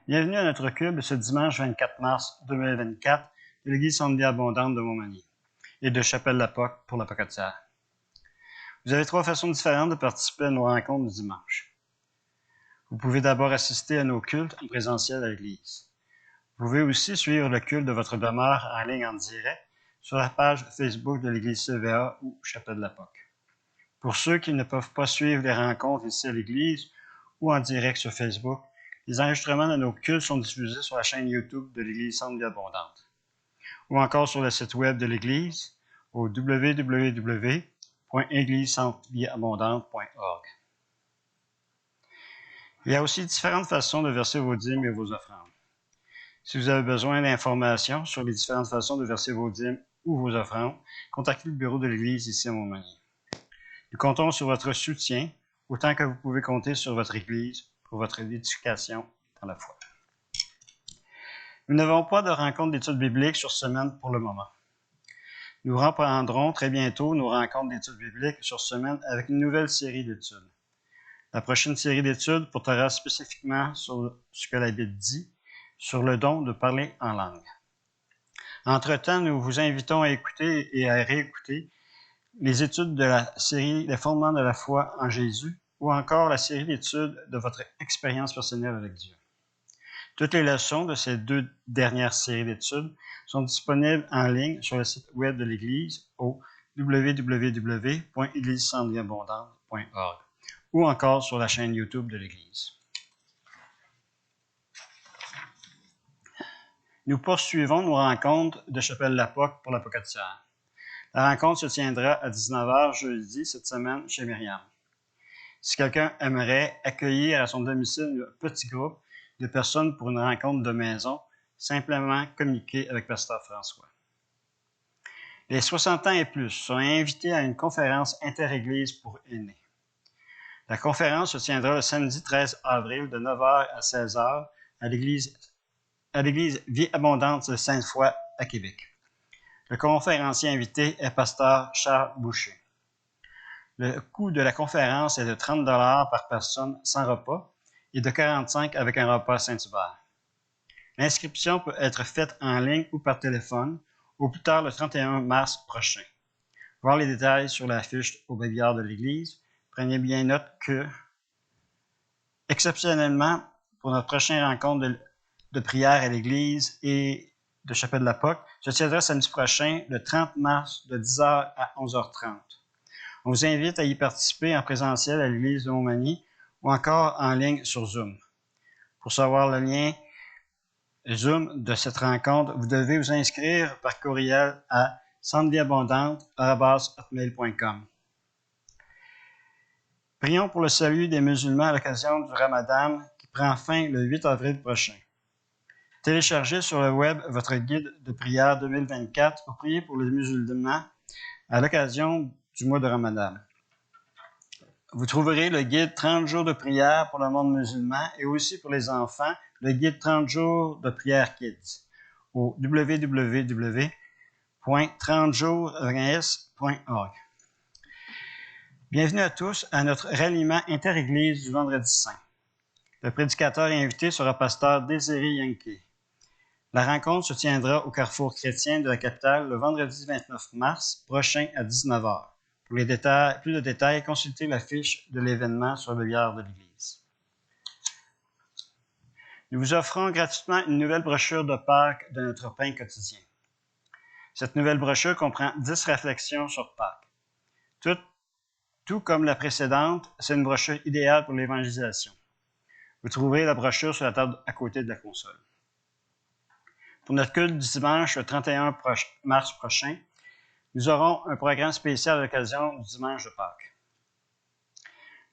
Bienvenue à notre culte de ce dimanche 24 mars 2024 de l'Église Centre Vie Abondante de Montmagny et de Chapelle-la-Poque pour la Pocatière. Vous avez trois façons différentes de participer à nos rencontres du dimanche. Vous pouvez d'abord assister à nos cultes en présentiel à l'Église. Vous pouvez aussi suivre le culte de votre demeure en ligne en direct sur la page Facebook de l'Église CVA ou Chapelle-la-Poque. Pour ceux qui ne peuvent pas suivre les rencontres ici à l'Église ou en direct sur Facebook, les enregistrements de nos cultes sont diffusés sur la chaîne YouTube de l'Église Centre Vie Abondante ou encore sur le site web de l'Église au www.églisecentrevieabondante.org. Il y a aussi différentes façons de verser vos dîmes et vos offrandes. Si vous avez besoin d'informations sur les différentes façons de verser vos dîmes ou vos offrandes, contactez le bureau de l'Église ici à Montmagny. Nous comptons sur votre soutien, autant que vous pouvez compter sur votre Église pour votre édification dans la foi. Nous n'avons pas de rencontre d'études bibliques sur semaine pour le moment. Nous reprendrons très bientôt nos rencontres d'études bibliques sur semaine avec une nouvelle série d'études. La prochaine série d'études portera spécifiquement sur ce que la Bible dit, sur le don de parler en langue. Entre-temps, nous vous invitons à écouter et à réécouter les études de la série Les fondements de la foi en Jésus ou encore la série d'études de votre expérience personnelle avec Dieu. Toutes les leçons de ces deux dernières séries d'études sont disponibles en ligne sur le site web de l'Église au www.églisecentrevieabondante.org ou encore sur la chaîne YouTube de l'Église. Nous poursuivons nos rencontres de Chapelle-la-Poque pour la Pocatière. La rencontre se tiendra à 19h jeudi cette semaine chez Myriam. Si quelqu'un aimerait accueillir à son domicile un petit groupe de personnes pour une rencontre de maison, simplement communiquer avec Pasteur François. Les 60 ans et plus sont invités à une conférence interéglise pour aînés. La conférence se tiendra le samedi 13 avril de 9h à 16h à l'Église Vie Abondante de Sainte-Foy à Québec. Le conférencier invité est Pasteur Charles Boucher. Le coût de la conférence est de 30 $ par personne sans repas et de 45 $ avec un repas Saint-Hubert. L'inscription peut être faite en ligne ou par téléphone au plus tard le 31 mars prochain. Voir les détails sur la fiche au babillard de l'Église. Prenez bien note que, exceptionnellement, pour notre prochaine rencontre de prière à l'Église et de Chapelle-la-Poque, se tiendra samedi prochain, le 30 mars, de 10h à 11h30. On vous invite à y participer en présentiel à l'Église de Montmagny ou encore en ligne sur Zoom. Pour savoir le lien Zoom de cette rencontre, vous devez vous inscrire par courriel à centrevieabondante@hotmail.com. Prions pour le salut des musulmans à l'occasion du Ramadan qui prend fin le 8 avril prochain. Téléchargez sur le web votre guide de prière 2024 pour prier pour les musulmans à l'occasion du mois de Ramadan. Vous trouverez le guide 30 jours de prière pour le monde musulman et aussi pour les enfants, le guide 30 jours de prière Kids au www.30jours.org. Bienvenue à tous à notre ralliement interéglise du Vendredi Saint. Le prédicateur invité sera Pasteur Désiré Yankee. La rencontre se tiendra au Carrefour chrétien de la capitale le vendredi 29 mars prochain à 19h. Pour plus de détails, consultez la fiche de l'événement sur le babillard de l'Église. Nous vous offrons gratuitement une nouvelle brochure de Pâques de notre pain quotidien. Cette nouvelle brochure comprend 10 réflexions sur Pâques. Tout comme la précédente, c'est une brochure idéale pour l'évangélisation. Vous trouverez la brochure sur la table à côté de la console. Pour notre culte du dimanche, le 31 mars prochain, nous aurons un programme spécial à l'occasion du dimanche de Pâques.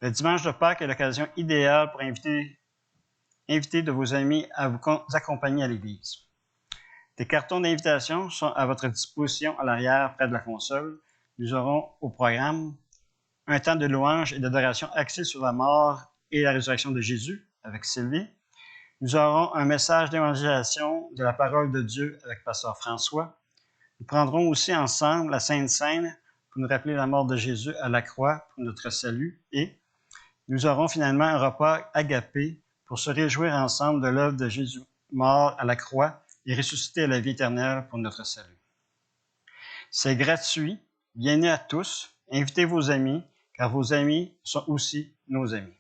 Le dimanche de Pâques est l'occasion idéale pour inviter de vos amis à vous accompagner à l'Église. Des cartons d'invitation sont à votre disposition à l'arrière près de la console. Nous aurons au programme un temps de louange et d'adoration axé sur la mort et la résurrection de Jésus avec Sylvie. Nous aurons un message d'évangélisation de la parole de Dieu avec Pasteur François. Nous prendrons aussi ensemble la Sainte Seine pour nous rappeler la mort de Jésus à la croix pour notre salut et nous aurons finalement un repas agapé pour se réjouir ensemble de l'œuvre de Jésus mort à la croix et ressuscité à la vie éternelle pour notre salut. C'est gratuit, bienvenue à tous, invitez vos amis, car vos amis sont aussi nos amis.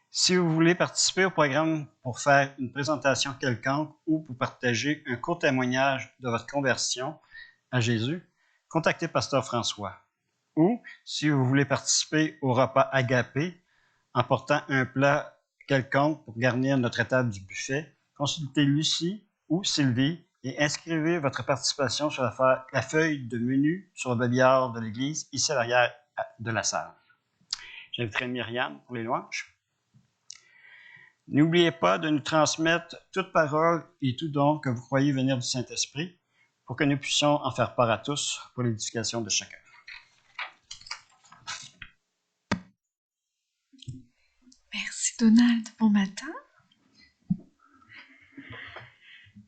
Si vous voulez participer au programme pour faire une présentation quelconque ou pour partager un court témoignage de votre conversion à Jésus, contactez Pasteur François. Ou, si vous voulez participer au repas Agapé en portant un plat quelconque pour garnir notre table du buffet, consultez Lucie ou Sylvie et inscrivez votre participation sur la feuille de menu sur le babillard de l'église, ici à l'arrière de la salle. J'inviterai Myriam pour les louanges. N'oubliez pas de nous transmettre toute parole et tout don que vous croyez venir du Saint-Esprit pour que nous puissions en faire part à tous pour l'édification de chacun. Merci Donald, bon matin.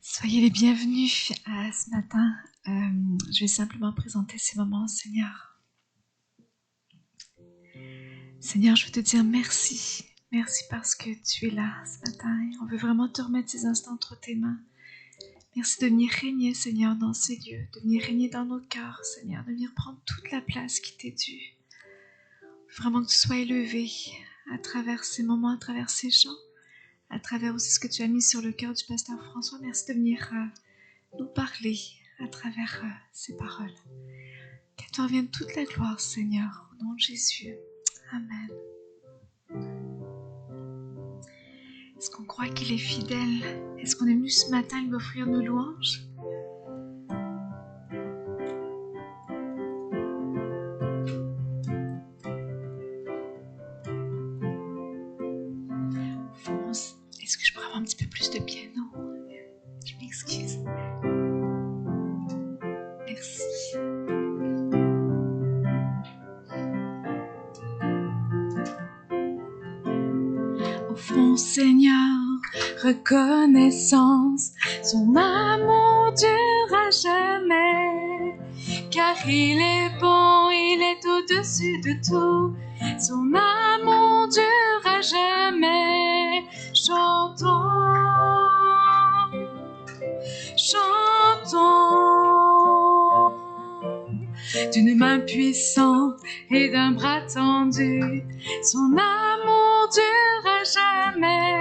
Soyez les bienvenus ce matin. Je vais simplement présenter ces moments, Seigneur. Seigneur, je veux te dire merci. Merci parce que tu es là ce matin et on veut vraiment te remettre ces instants entre tes mains. Merci de venir régner, Seigneur, dans ces lieux, de venir régner dans nos cœurs, Seigneur, de venir prendre toute la place qui t'est due. Vraiment que tu sois élevé à travers ces moments, à travers ces chants, à travers aussi ce que tu as mis sur le cœur du pasteur François. Merci de venir nous parler à travers ces paroles. Qu'à toi vienne toute la gloire, Seigneur, au nom de Jésus. Amen. Est-ce qu'on croit qu'il est fidèle? Est-ce qu'on est venu ce matin lui offrir nos louanges? Est-ce que je pourrais avoir un petit peu plus de piano? Je m'excuse. Merci. Offrons, Seigneur, reconnaissance, son amour durera jamais, car il est bon, il est au-dessus de tout, son amour durera jamais. Chantons, chantons, d'une main puissante et d'un bras tendu, son amour durera jamais.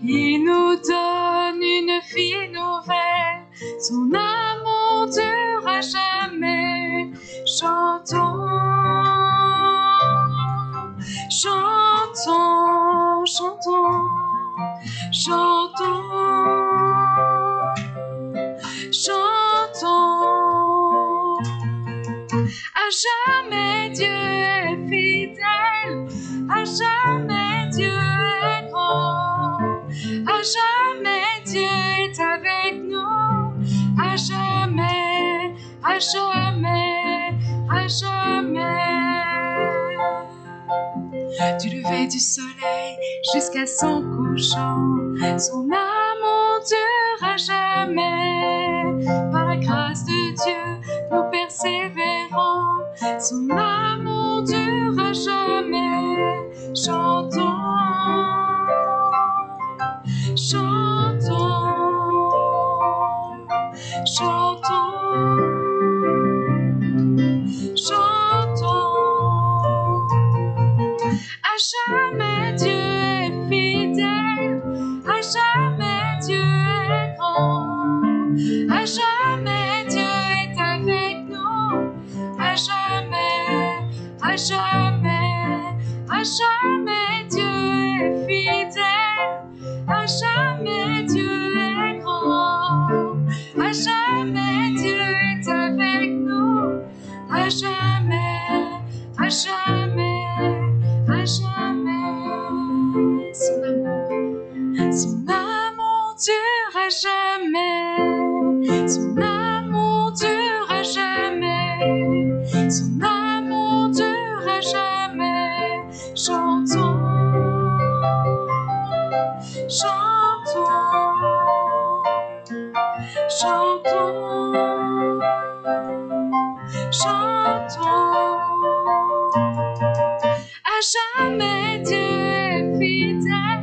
Il nous donne une vie nouvelle, son amour durera jamais. Chantons, chantons, chantons, chantons, chantons. À jamais Dieu est fidèle, à jamais Dieu est grand, à jamais Dieu est avec nous, à jamais, à jamais, à jamais. Du lever du soleil jusqu'à son couchant, son amour durera jamais. Par la grâce de Dieu, nous persévérons, son amour durera jamais. Chantons, chantons, chantons, chantons. À jamais Dieu est fidèle, à jamais Dieu est grand, à jamais Dieu est avec nous, à jamais, à jamais, à jamais Dieu est fidèle, à jamais Dieu est grand, à jamais Dieu est avec nous, à jamais, à jamais, à jamais. Son amour durera jamais, son amour durera jamais, son amour durera jamais. Chantons, chantons, chantons, chantons. À jamais Dieu est fidèle,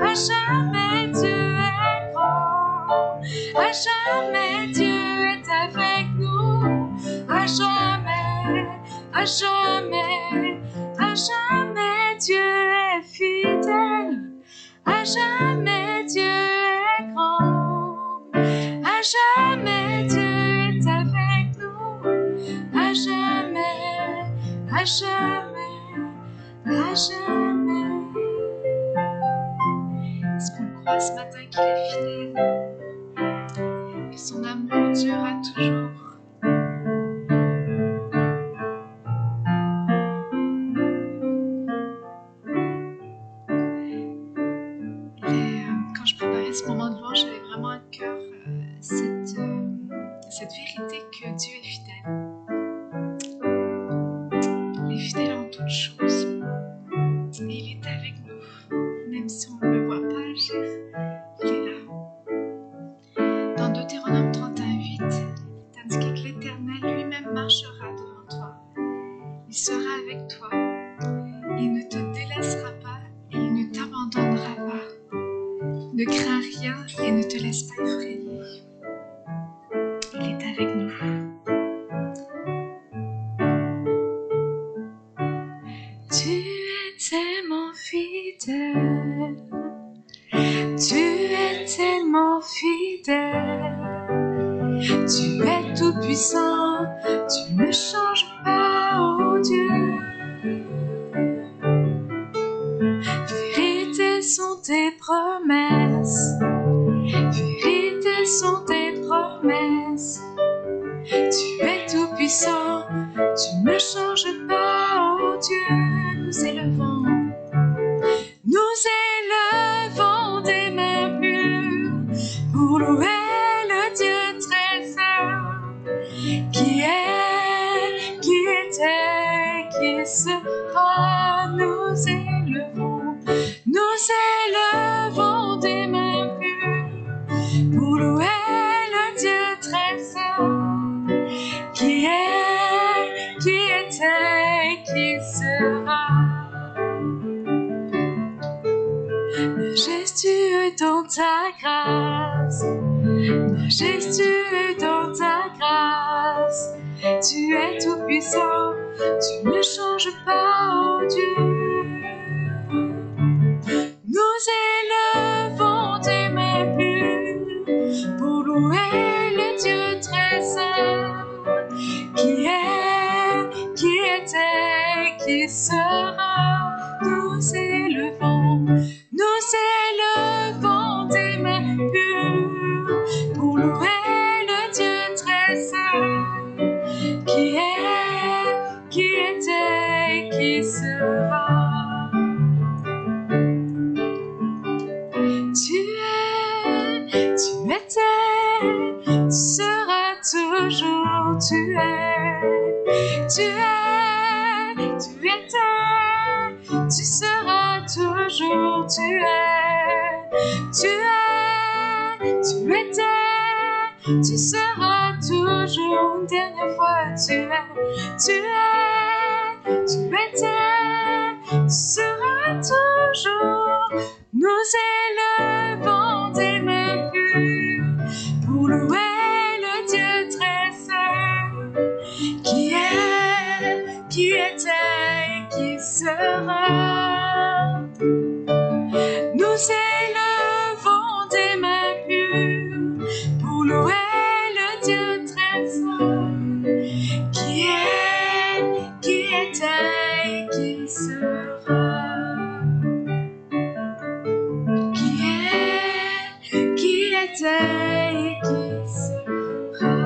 À jamais Dieu est grand. À jamais Dieu est avec nous. À jamais, à jamais, à jamais Dieu est fidèle. À jamais Dieu est grand. À jamais Dieu est avec nous. À jamais, à jamais, à jamais. Est-ce qu'on croit ce matin qu'il est fidèle? Que son amour durera toujours? Quand je préparais ce moment de louange, j'avais vraiment à cœur cette vérité que Dieu est fidèle. Il est fidèle en toutes choses. Et il est avec nous. Même si on ne le voit pas agir, il est là. Dans Deutéronome 31:8, il est indiqué que l'Éternel lui-même marchera devant toi. Il sera avec toi. Il ne te délaissera pas et il ne t'abandonnera pas. Ne crains rien et ne te laisse pas effrayer. Il est avec nous. Tu es tellement fidèle. Tu es tellement fidèle. Tu es tout puissant. Tu ne changes pas, oh Dieu. Vérité sont tes promesses. Vérité sont tes promesses. Tu es tout puissant. Tu ne changes pas, oh Dieu. Nous élevons des mains pures pour louer le Dieu très saint, qui était, qui sera. Nous élevons des mains pures pour louer le Dieu très saint, qui était, qui sera. Majestueux dans ta grâce, majestueux dans ta grâce, tu es tout puissant, tu ne changes pas, oh Dieu. Nous élevons des mains pures pour louer le Dieu très saint, qui était, qui sera. Nous élevons des mains pures pour louer le Dieu très saint, qui était, qui sera. Tu étais, tu seras toujours, tu étais, tu seras toujours, tu étais, tu seras toujours. Une dernière fois, tu étais, tu seras toujours. Nous élevons des mains pures pour louer le Dieu très saint, qui était, qui sera. Nous élevons des mains pures pour louer le Dieu très saint, qui était, qui sera. Qui était et qui sera.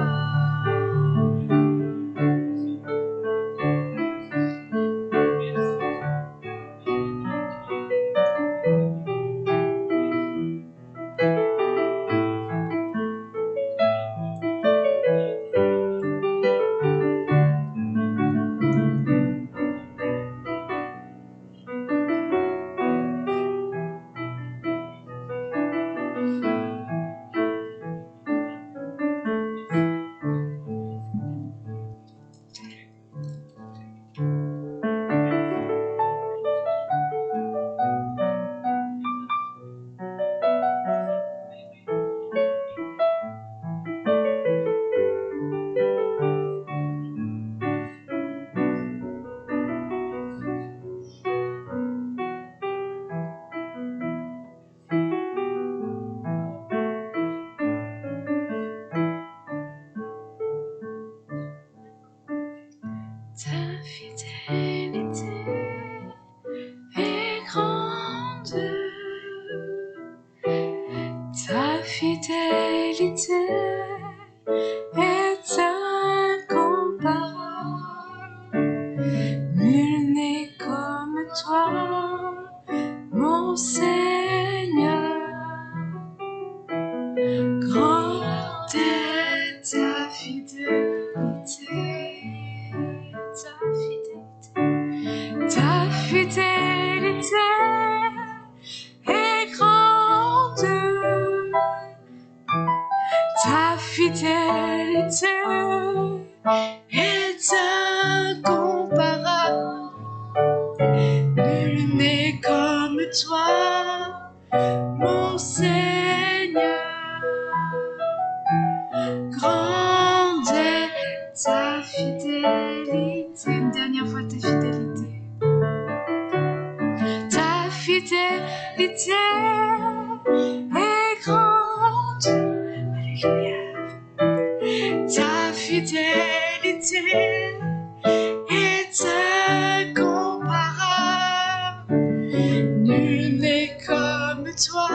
fidélité est incomparable. Nul n'est comme toi, mon Seigneur. Grande est ta fidélité, ta fidélité. Ta fidélité est grande. Ta fidélité est incomparable. Nul n'est comme toi, mon Seigneur. Grande est ta fidélité. Une dernière fois, ta fidélité. Ta fidélité est grande. Alléluia. Ta fidélité est incomparable. Nul n'est comme toi,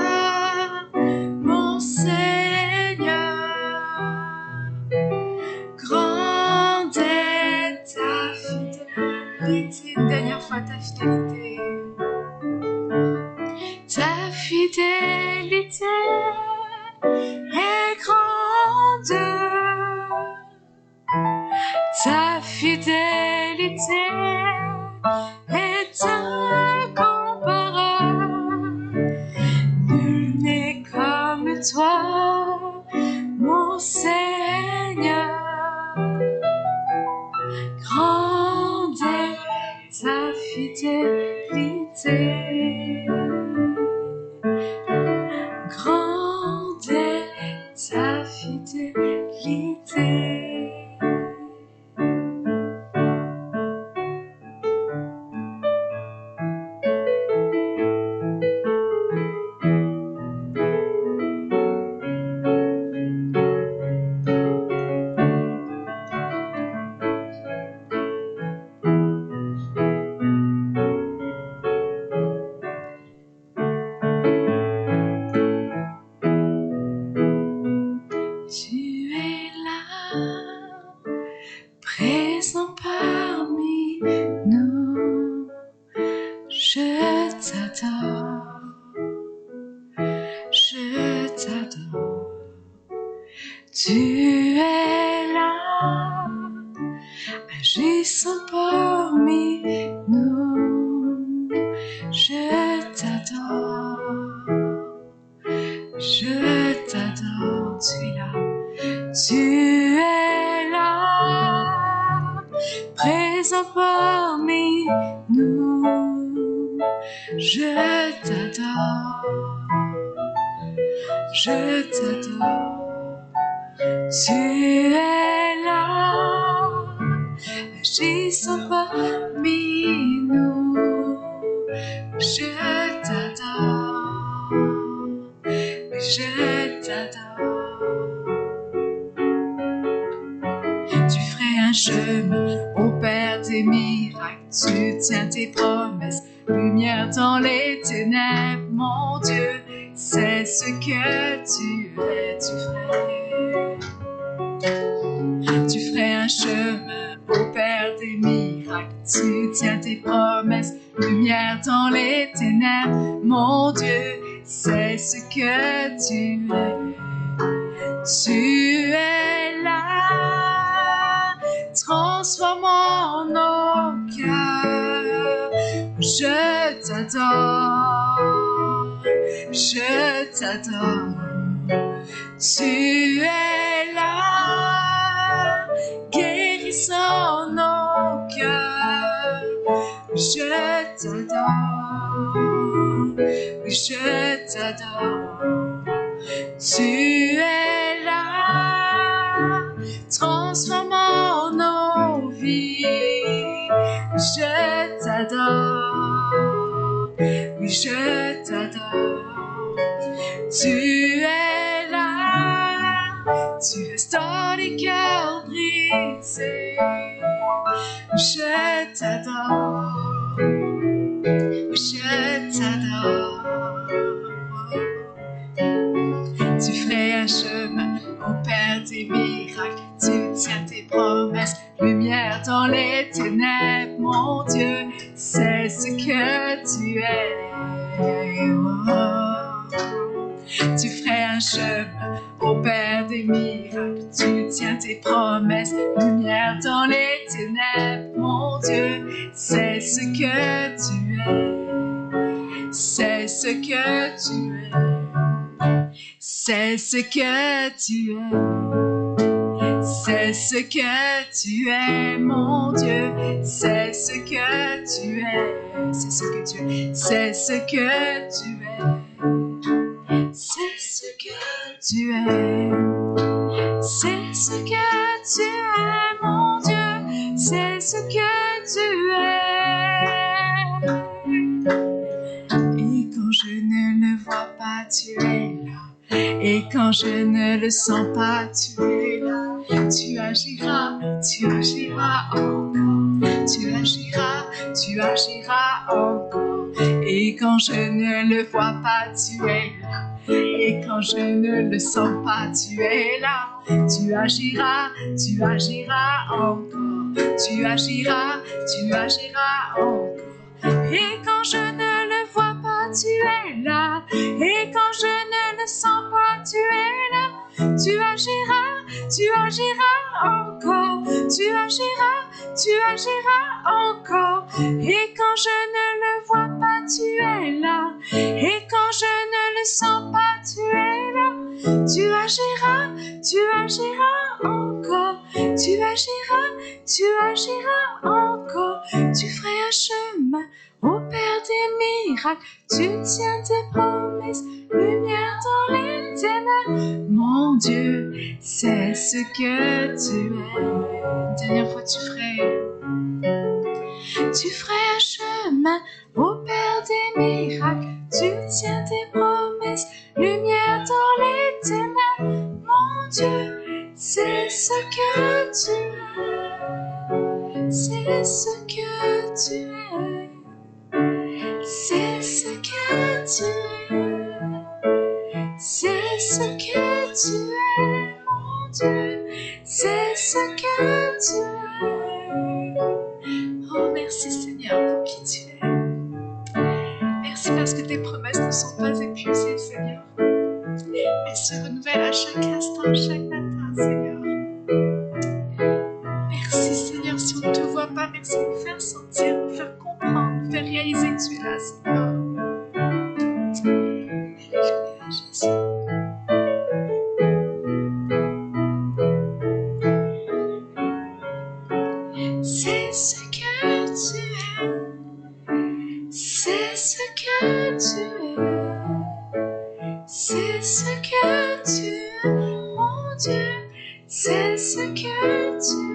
mon Seigneur. Grande est ta fidélité. Une dernière fois, ta fidélité. Ta fidélité est grande. Ta fidélité est incomparable. Nul n'est comme toi, mon Seigneur. Grande est ta fidélité. Grande est ta fidélité. Tu es là, présent parmi nous. Je t'adore, je t'adore. Tu es là, agissant parmi nous. Je t'adore, je t'adore. Tu es là, tu es là, présent parmi nous. Je t'adore, je t'adore. Tu es là, agissant parmi nous. Je t'adore, je t'adore. Tu ferais un chemin, opères des miracles, tu tiens tes promesses, lumière dans les ténèbres, mon Dieu, c'est ce que tu es, tu ferais un chemin, opères des miracles, tu tiens tes promesses, lumière dans les ténèbres, mon Dieu, c'est ce que tu es. Tu es là, transformant nos cœurs. Je t'adore, je t'adore. Tu es là, guérissant nos cœurs. Je t'adore, je t'adore. Tu es là, transformant nos vies. Je t'adore, oui, je t'adore. Tu es là, tu restaures les cœurs brisés. Je t'adore, je t'adore. Tu ferais Tu ferais un chemin au Père des miracles. Tu tiens tes promesses, lumière dans les ténèbres. Mon Dieu, c'est ce que tu es. C'est ce que tu es. C'est ce que tu es. C'est ce que tu es, mon Dieu. C'est ce que tu es. C'est ce que tu es. C'est ce que tu es. C'est ce que tu es. C'est ce que tu es, mon Dieu. C'est ce que tu es. Et quand je ne le vois pas, tu es là. Et quand je ne le sens pas, tu es là. Tu agiras encore. Tu agiras encore. Et quand je ne le vois pas, tu es là. Et quand je ne le sens pas, tu es là. Tu agiras encore. Tu agiras encore. Et quand je ne le vois pas, tu es là. Et quand je ne le sens pas, tu es là. Tu agiras encore. Tu agiras encore. Et quand je ne le vois pas, tu es là. Et quand je ne le sens pas, tu es là. Tu agiras encore. Tu agiras encore. Tu ferais un chemin au Père des miracles. Tu tiens tes promesses, lumière dans les ténèbres. Mon Dieu, c'est ce que tu es. Une dernière fois, tu ferais un chemin au Père des miracles. Tu tiens tes promesses, lumière dans les ténèbres. Mon Dieu, c'est ce que tu es. C'est ce que tu es. C'est ce que tu es. C'est ce que tu es, mon Dieu. C'est ce que tu es. Oh, merci Seigneur pour qui tu es. Merci parce que tes promesses ne sont pas épuisées, Seigneur. Elles se renouvellent à chaque instant, chaque matin, Seigneur. Merci Seigneur, si on ne te voit pas, merci de nous faire sentir, nous faire comprendre, nous faire réaliser que tu es là, Seigneur. Alléluia, Jésus. C'est ce que tu es. C'est ce que tu es. C'est ce que tu es, mon Dieu. C'est ce que tu es.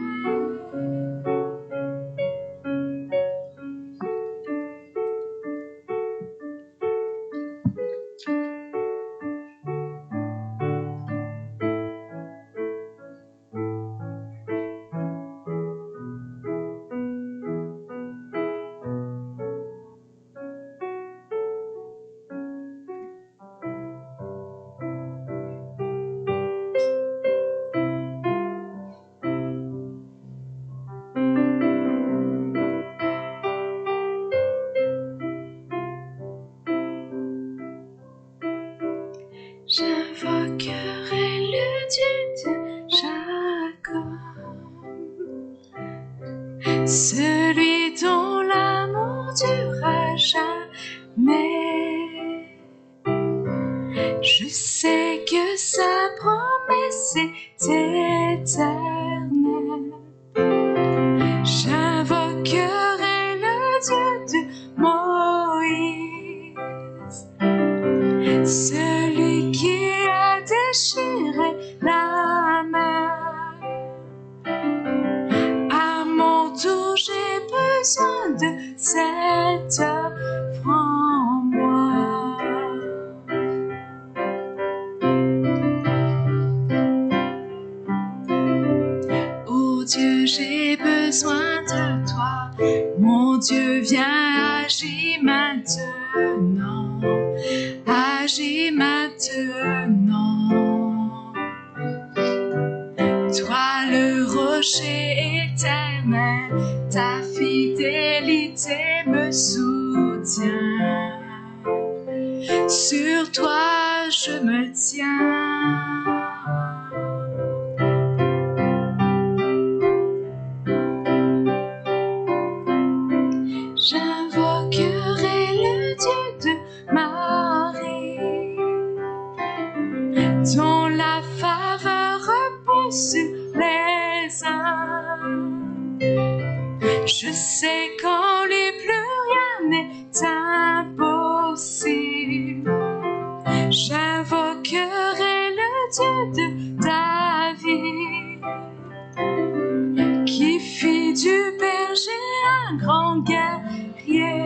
J'invoquerai le Dieu de Jacob, celui dont l'amour durera jamais. Je sais que sa promesse est éternelle. J'invoquerai le Dieu de Moïse, celui qui a déchiré la mer. À mon tour, j'ai besoin de cette œuvre en moi. Oh Dieu, j'ai besoin de toi. Mon Dieu, viens, agis maintenant. Agis maintenant. Toi le rocher éternel, ta fidélité me soutient. Sur Sur toi je me tiens. J'invoquerai le Dieu de Marie, dont la faveur repose sur les âmes. Je sais qu'en lui plus rien n'est impossible. J'invoquerai le Dieu de David, qui fit du berger un grand guerrier.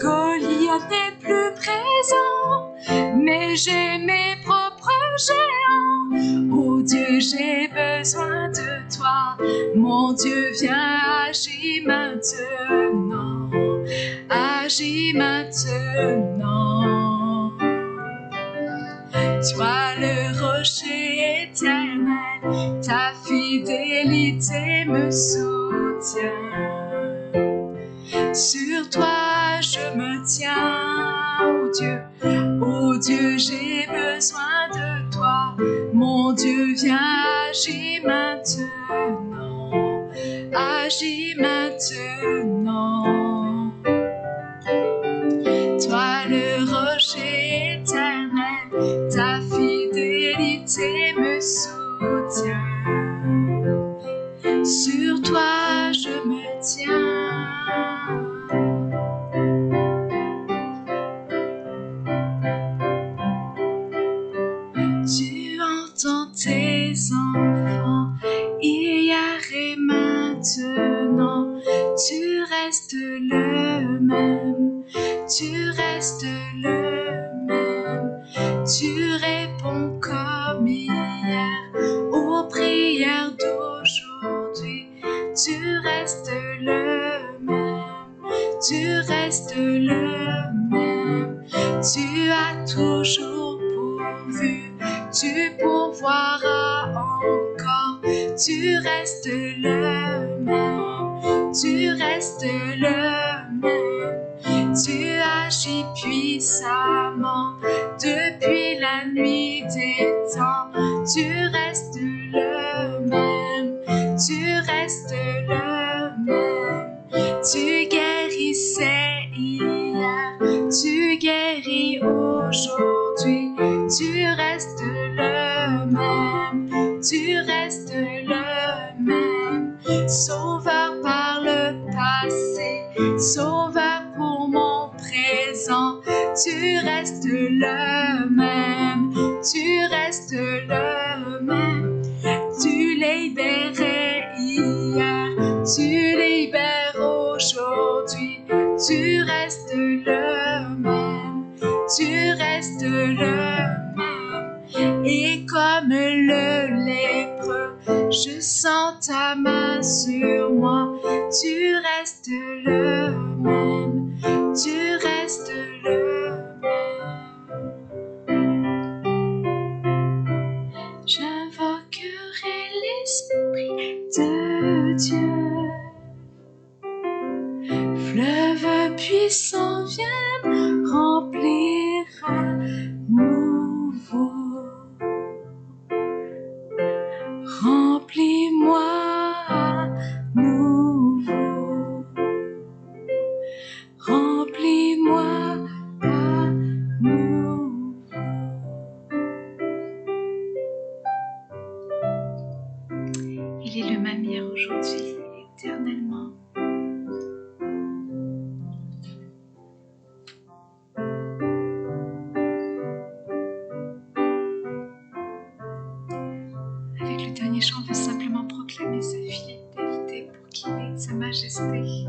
Goliath n'est plus présent, mais j'ai mes propres géants. Oh Dieu, j'ai besoin de toi. Mon Dieu, viens, agis maintenant. Agis maintenant. Toi le rocher éternel, ta fidélité me soutient. Sur toi je me tiens, oh Dieu, j'ai besoin de toi. Mon Dieu, viens, agis maintenant, agis maintenant. Toi le rocher éternel, ta fidélité me soutient. Sur toi je me tiens. Tu entends tes enfants hier et maintenant. Tu restes le même, tu restes le même. Tu réponds comme hier aux prières d'aujourd'hui. Tu restes le même, tu restes le même. Tu as toujours pourvu, tu pourvoiras encore. Tu restes le même, tu restes le même. Tu agis puissamment depuis la nuit des temps. Tu restes le même, tu restes le même. Tu guérissais hier, tu guéris aujourd'hui. Tu restes le même, tu restes le même. Sauveur par le passé, sauveur pour mon présent. Tu restes le même, tu restes le même. Tu libérais hier, tu libères aujourd'hui. Tu restes le même, tu restes le même. Et comme le lépreux, je sens ta main sur moi. Tu restes le même, tu restes le même. J'invoquerai l'Esprit de Dieu. Fleuve puissant, viens me remplir à nouveau. Remplis-moi à nouveau. Remplis-moi à nouveau. Il est le même hier, aujourd'hui, éternellement. Avec le dernier chant, on veut simplement proclamer sa fidélité pour qu'il est, sa majesté.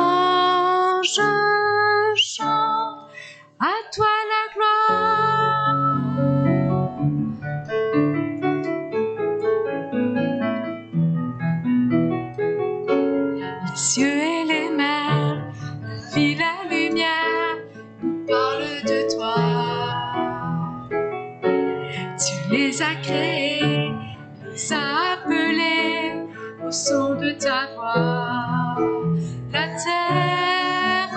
louange chante, à toi la gloire. Les cieux et les mers, la vie, la lumière, nous parlent de toi. Tu les as créés, les as appelés au son de ta voix. La terre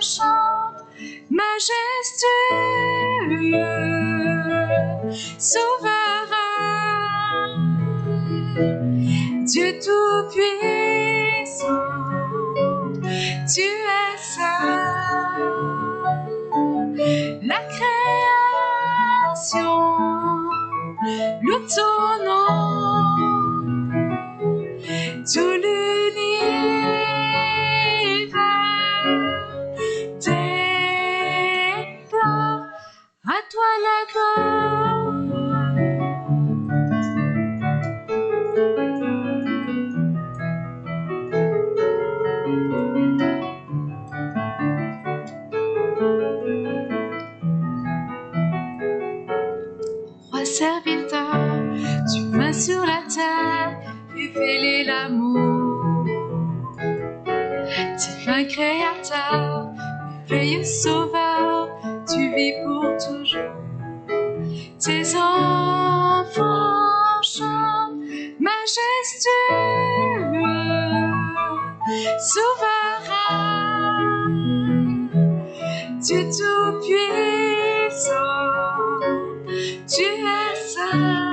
chante, majestueux, souverain, Dieu tout-puissant, tu es saint. La création loue ton nom, tout l'univers déclare à toi la gloire. Roi serviteur, tu vas sur la terre révéler l'amour. Divin créateur, merveilleux sauveur, tu vis pour toujours. Tes enfants chantent, majestueux, souverain, Dieu tout-puissant, tu es saint.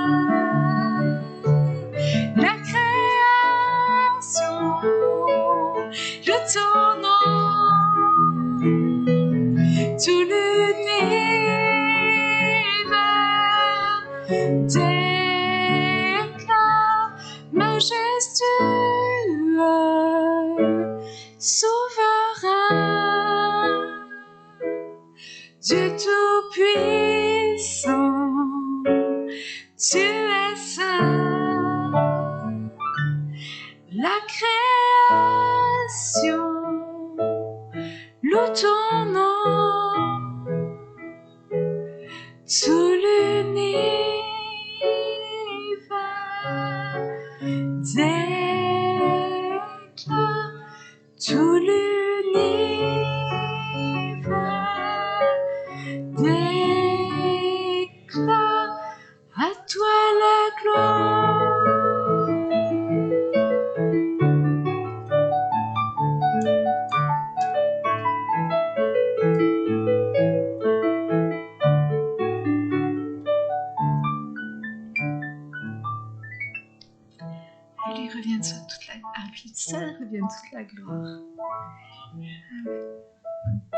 La création loue ton nom, tout l'univers déclare majestueux, souverain, Dieu tout-puissant, tu es saint. La création loue ton nom, tout l'univers déclare, tout l'univers déclare à toi la gloire. À lui revient toute la gloire.